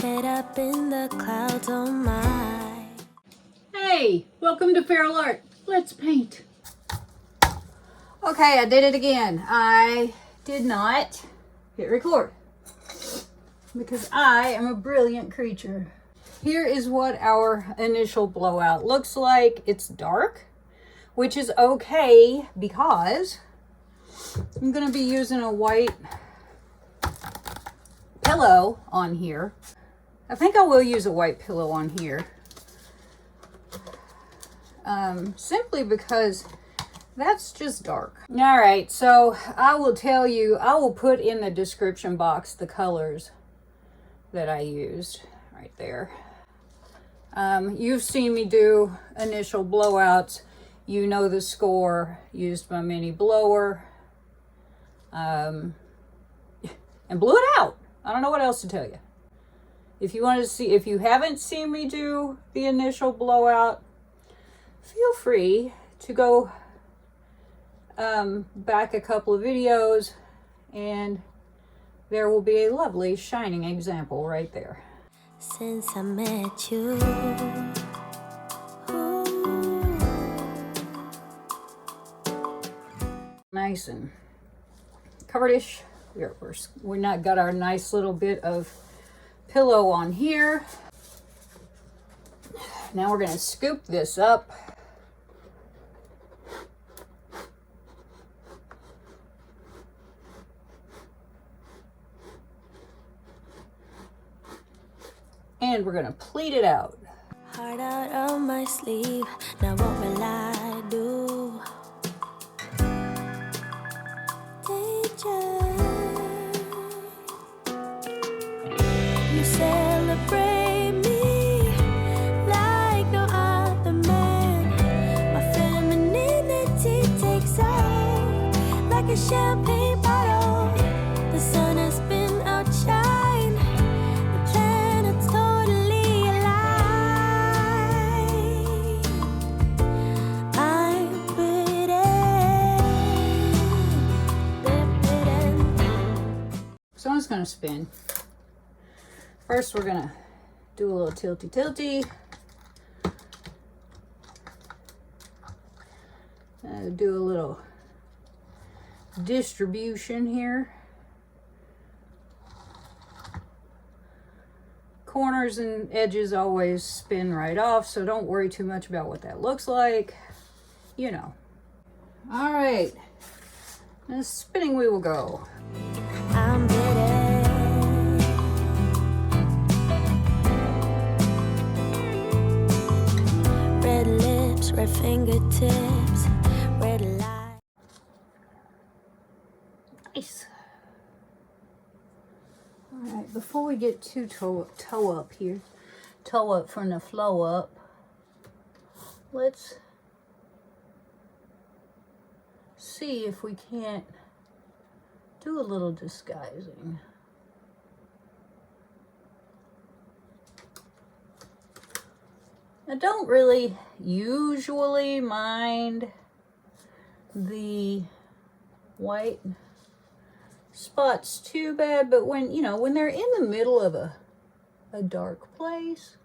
Head up in the clouds, oh my. Hey, welcome to Feral Art. Let's paint. Okay, I did it again. I did not hit record because I am a brilliant creature. Here is what our initial blowout looks like. It's dark, which is okay because I'm going to be using a white pillow on here. I think I will use a white pillow on here. Simply because that's just dark. All right, so I will tell you, I will put in the description box the colors that I used right there. You've seen me do initial blowouts. You know the score. Used my mini blower and blew it out. I don't know what else to tell you. If you want to see, if you haven't seen me do the initial blowout, feel free to go back a couple of videos and there will be a lovely shining example right there. Since I met you, nice and covered-ish. We're not got our nice little bit of pillow on here. Now we're going to scoop this up. And we're going to pleat it out. heart out of my sleeve. Now what will I do? You celebrate me like no other man. My femininity takes off like a champagne bottle. The sun has been outshine. The planet's totally alive. I'm pretty. So I'm just going to spin. First, we're gonna do a little tilty. Do a little distribution here. Corners and edges always spin right off, so don't worry too much about what that looks like. You know. All right, and spinning we will go. I'm pretty. Red lips, red fingertips, red light. Nice. All right, before we get too toe up here, toe up from the flow up, let's see if we can't do a little disguising. I don't really usually mind the white spots too bad, but when, you know, when they're in the middle of a dark place,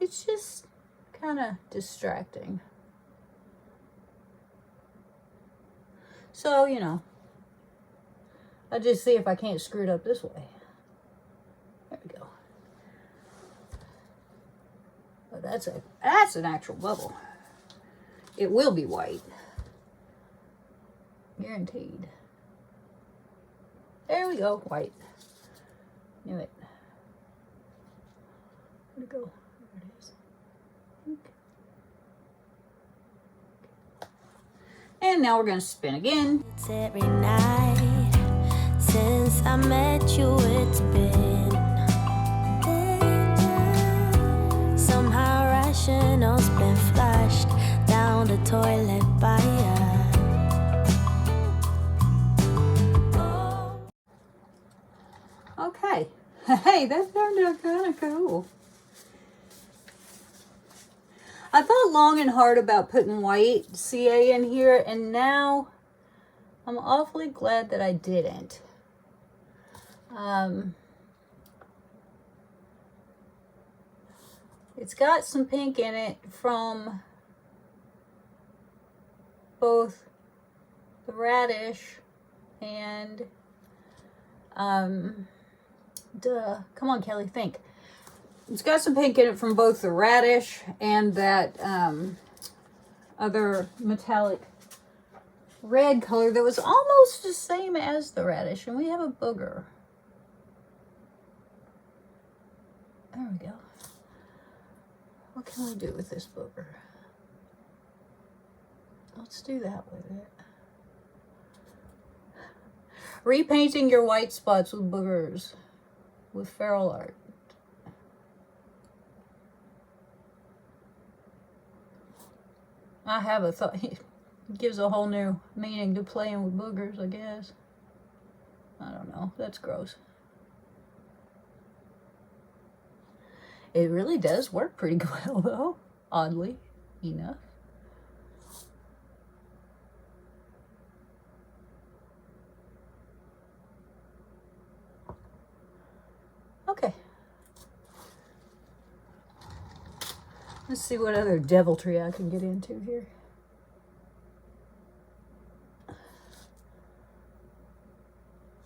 it's just kind of distracting. So, you know, I just see if I can't screw it up this way. There we go. But that's an actual bubble. It will be white. Guaranteed. There we go, white. Knew it. Where'd it go? There it is. Okay. And now we're gonna spin again. It's every night since I met you. It's been somehow rational's been flushed down the toilet by you. Okay. Hey, that turned out kind of cool. I thought long and hard about putting white CA in here, and now I'm awfully glad that I didn't. It's got some pink in it from both the Radish and, come on, Kelly, think. It's got some pink in it from both the Radish and that other metallic red color that was almost the same as the Radish. And we have a booger. There we go. What can we do with this booger? Let's do that with it. Repainting your white spots with boogers with feral art. I have a thought. It gives a whole new meaning to playing with boogers, I guess. I don't know. That's gross. It really does work pretty well, though, oddly enough. Okay. Let's see what other deviltry I can get into here.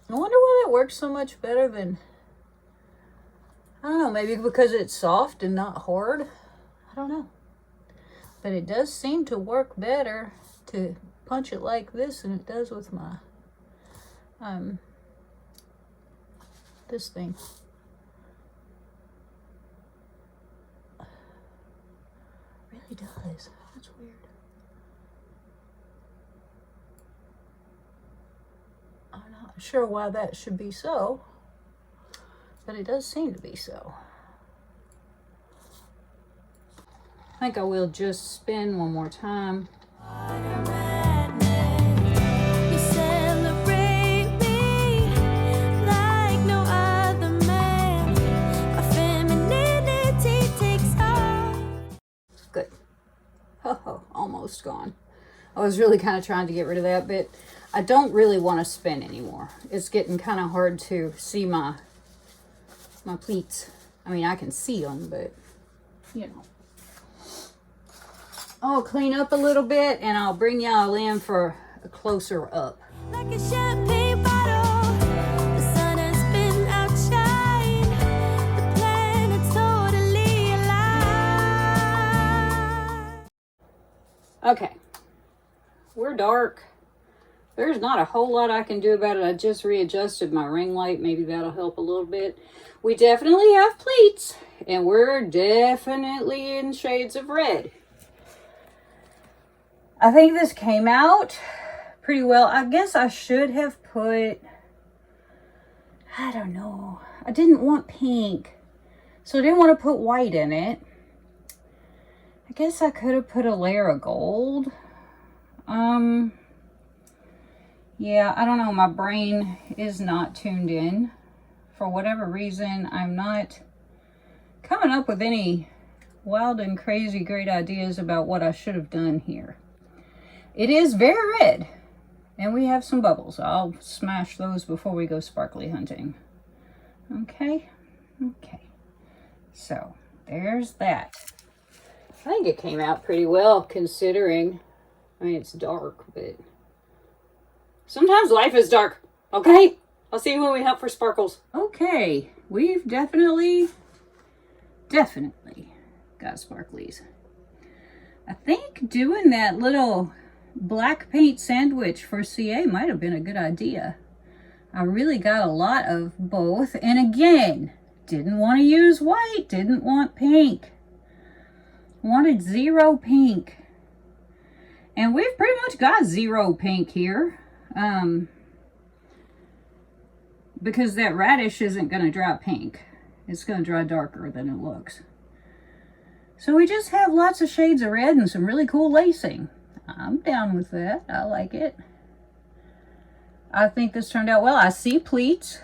I wonder why that works so much better than... I don't know, maybe because it's soft and not hard. I don't know. But it does seem to work better to punch it like this than it does with my, this thing. Really does. That's weird. I'm not sure why that should be so. But it does seem to be so. I think I will just spin one more time. You celebrate me like no other man. My femininity takes off. Good. Oh, almost gone. I was really kind of trying to get rid of that, but I don't really want to spin anymore. It's getting kind of hard to see my pleats. I mean, I can see them, but, you know. I'll clean up a little bit, and I'll bring y'all in for a closer up. Like a champagne bottle, the sun has been outshined. The planet's totally alive. Okay. We're dark. There's not a whole lot I can do about it. I just readjusted my ring light. Maybe that'll help a little bit. We definitely have pleats, and we're definitely in shades of red. I think this came out pretty well. I guess I should have put, I don't know. I didn't want pink, so I didn't want to put white in it. I guess I could have put a layer of gold. Yeah, I don't know. My brain is not tuned in. For whatever reason, I'm not coming up with any wild and crazy great ideas about what I should have done here. It is very red, and we have some bubbles. I'll smash those before we go sparkly hunting. Okay? Okay. So, there's that. I think it came out pretty well, considering, I mean, it's dark, but sometimes life is dark, okay? I'll see you when we hunt for sparkles. Okay, we've definitely got sparklies. I think doing that little black paint sandwich for CA might have been a good idea. I really got a lot of both. And again, didn't want to use white, didn't want pink. Wanted zero pink. And we've pretty much got zero pink here. Because that Radish isn't going to dry pink. It's going to dry darker than it looks. So we just have lots of shades of red and some really cool lacing. I'm down with that. I like it. I think this turned out well. I see pleats.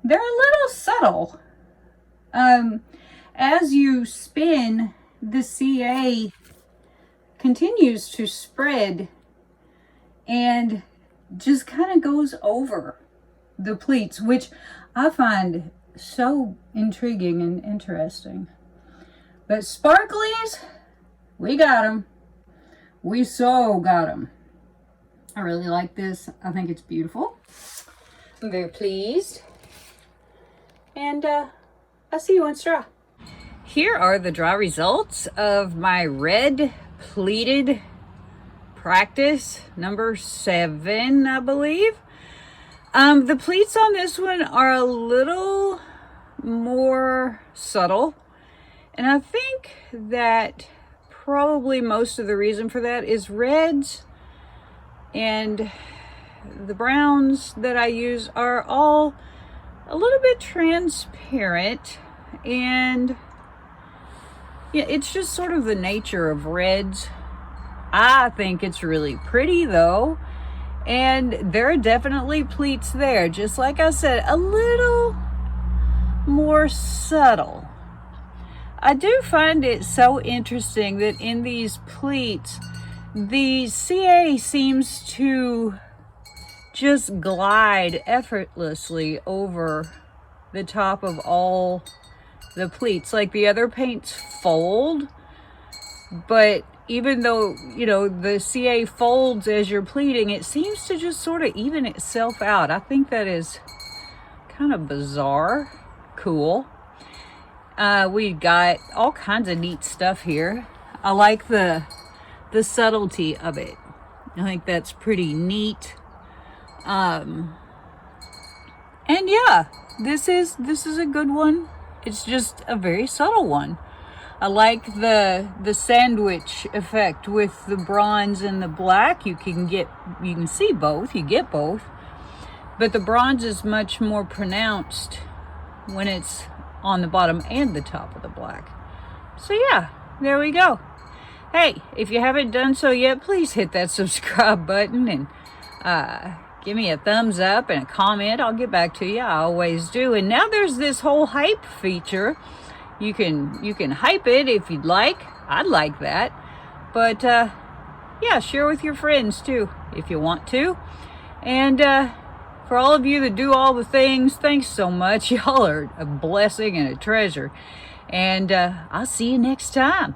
They're a little subtle. As you spin, the CA continues to spread and just kind of goes over the pleats, which I find so intriguing and interesting. But sparklies, we got them. We so got them. I really like this. I think it's beautiful. I'm very pleased. And I'll see you on straw. Here are the dry results of my red pleated practice number 7, I believe. The pleats on this one are a little more subtle. And I think that probably most of the reason for that is reds and the browns that I use are all a little bit transparent, and yeah, it's just sort of the nature of reds. I think it's really pretty though, and there are definitely pleats there, just like I said, a little more subtle. I do find it so interesting that in these pleats, the CA seems to just glide effortlessly over the top of all the pleats. Like the other paints fold, but even though, you know, the CA folds as you're pleating, it seems to just sort of even itself out. I think that is kind of bizarre. Cool. We got all kinds of neat stuff here. I like the subtlety of it. I think that's pretty neat. And yeah, this is a good one. It's just a very subtle one. I like the sandwich effect with the bronze and the black. You can see both, you get both, but the bronze is much more pronounced when it's on the bottom and the top of the black. So yeah, there we go. Hey, if you haven't done so yet, please hit that subscribe button and give me a thumbs up and a comment. I'll get back to you. I always do. And now there's this whole hype feature. You can hype it if you'd like. I'd like that. But yeah, share with your friends too if you want to. And for all of you that do all the things, thanks so much. Y'all are a blessing and a treasure. And I'll see you next time.